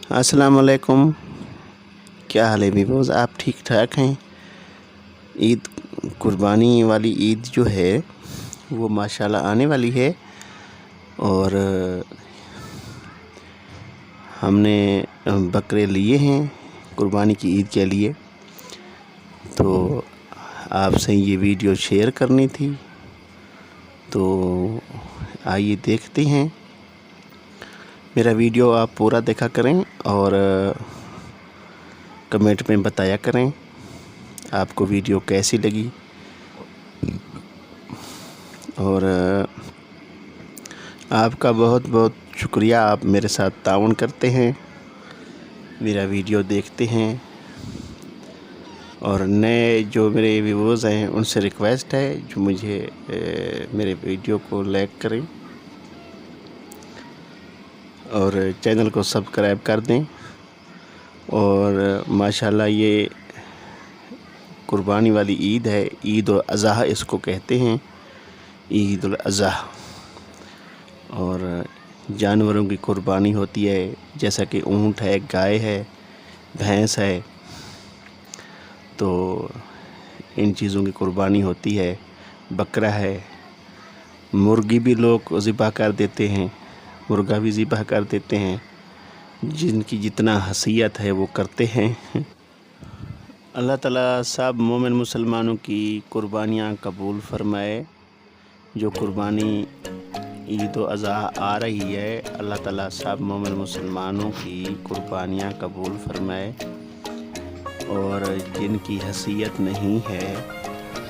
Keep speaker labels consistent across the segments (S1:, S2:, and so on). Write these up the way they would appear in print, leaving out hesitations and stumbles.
S1: अस्सलाम वालेकुम। क्या हाल है वीवोज़, आप ठीक ठाक हैं? ईद कुर्बानी वाली ईद जो है वो माशाल्लाह आने वाली है और हमने बकरे लिए हैं कुर्बानी की ईद के लिए, तो आपसे ये वीडियो शेयर करनी थी। तो आइए देखते हैं, मेरा वीडियो आप पूरा देखा करें और कमेंट में बताया करें आपको वीडियो कैसी लगी। और आपका बहुत बहुत शुक्रिया, आप मेरे साथ ताउन करते हैं, मेरा वीडियो देखते हैं। और नए जो मेरे व्यूअर्स हैं उनसे रिक्वेस्ट है जो मुझे मेरे वीडियो को लाइक करें और चैनल को सब्सक्राइब कर दें। और माशाल्लाह ये कुर्बानी वाली ईद है, ईद उल अज़हा इसको कहते हैं, ईद उल अज़हा। और जानवरों की कुर्बानी होती है, जैसा कि ऊँट है, गाय है, भैंस है, तो इन चीज़ों की कुर्बानी होती है। बकरा है, मुर्गी भी लोग ज़िबा कर देते हैं, मुर्गा भी ज़िबा कर देते हैं, जिनकी जितना हैसियत है वो करते हैं। अल्लाह ताला सब मोमिन मुसलमानों की कुर्बानियाँ कबूल फरमाए। जो कुर्बानी ईद उल अज़हा आ रही है, अल्लाह ताला सब मोमिन मुसलमानों की कुर्बानियाँ कबूल फरमाए। और जिनकी हैसियत नहीं है,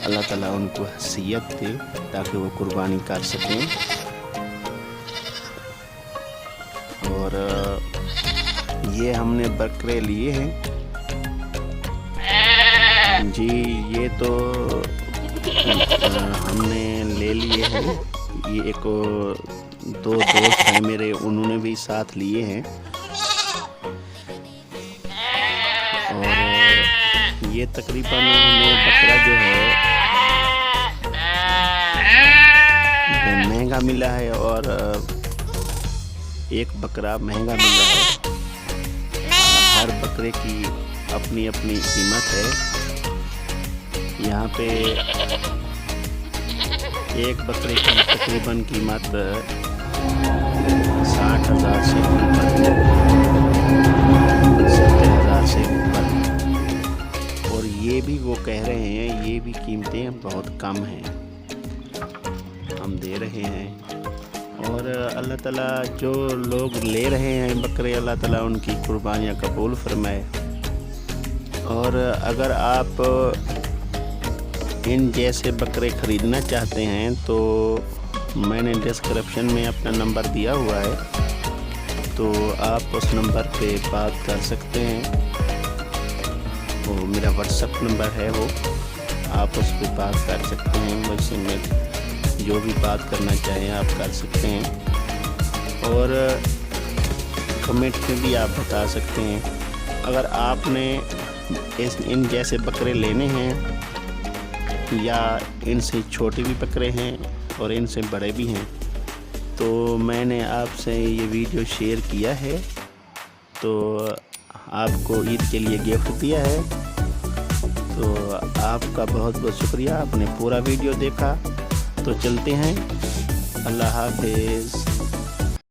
S1: अल्लाह ताला उनको हैसियत दे ताकि वो कुर्बानी कर सकें। और ये हमने बकरे लिए हैं जी, ये तो हमने ले लिए हैं। ये एक दो दोस्त हैं मेरे, उन्होंने भी साथ लिए हैं। और ये तकरीबन हमें बकरा जो है महंगा मिला है और एक बकरा महंगा मिला है। हर बकरे की अपनी अपनी कीमत है। यहाँ पे एक बकरे की तकरीबन कीमत 60,000 से ऊपर, 70,000 से ऊपर। और ये भी वो कह रहे हैं ये भी कीमतें बहुत कम हैं, हम दे रहे हैं। और अल्लाह ताला जो लोग ले रहे हैं बकरे, अल्लाह ताला उनकी कुर्बानियाँ कबूल फरमाए। और अगर आप इन जैसे बकरे ख़रीदना चाहते हैं तो मैंने डिस्क्रिप्शन में अपना नंबर दिया हुआ है, तो आप उस नंबर पे बात कर सकते हैं। वो मेरा व्हाट्सएप नंबर है, वो आप उस पर बात कर सकते हैं। मुझसे में जो भी बात करना चाहें आप कर सकते हैं। और कमेंट में भी आप बता सकते हैं। अगर आपने इन जैसे बकरे लेने हैं या इनसे छोटे भी बकरे हैं और इनसे बड़े भी हैं, तो मैंने आपसे ये वीडियो शेयर किया है, तो आपको ईद के लिए गिफ्ट दिया है। तो आपका बहुत बहुत शुक्रिया, आपने पूरा वीडियो देखा। तो चलते हैं, अल्लाह हाफिज़।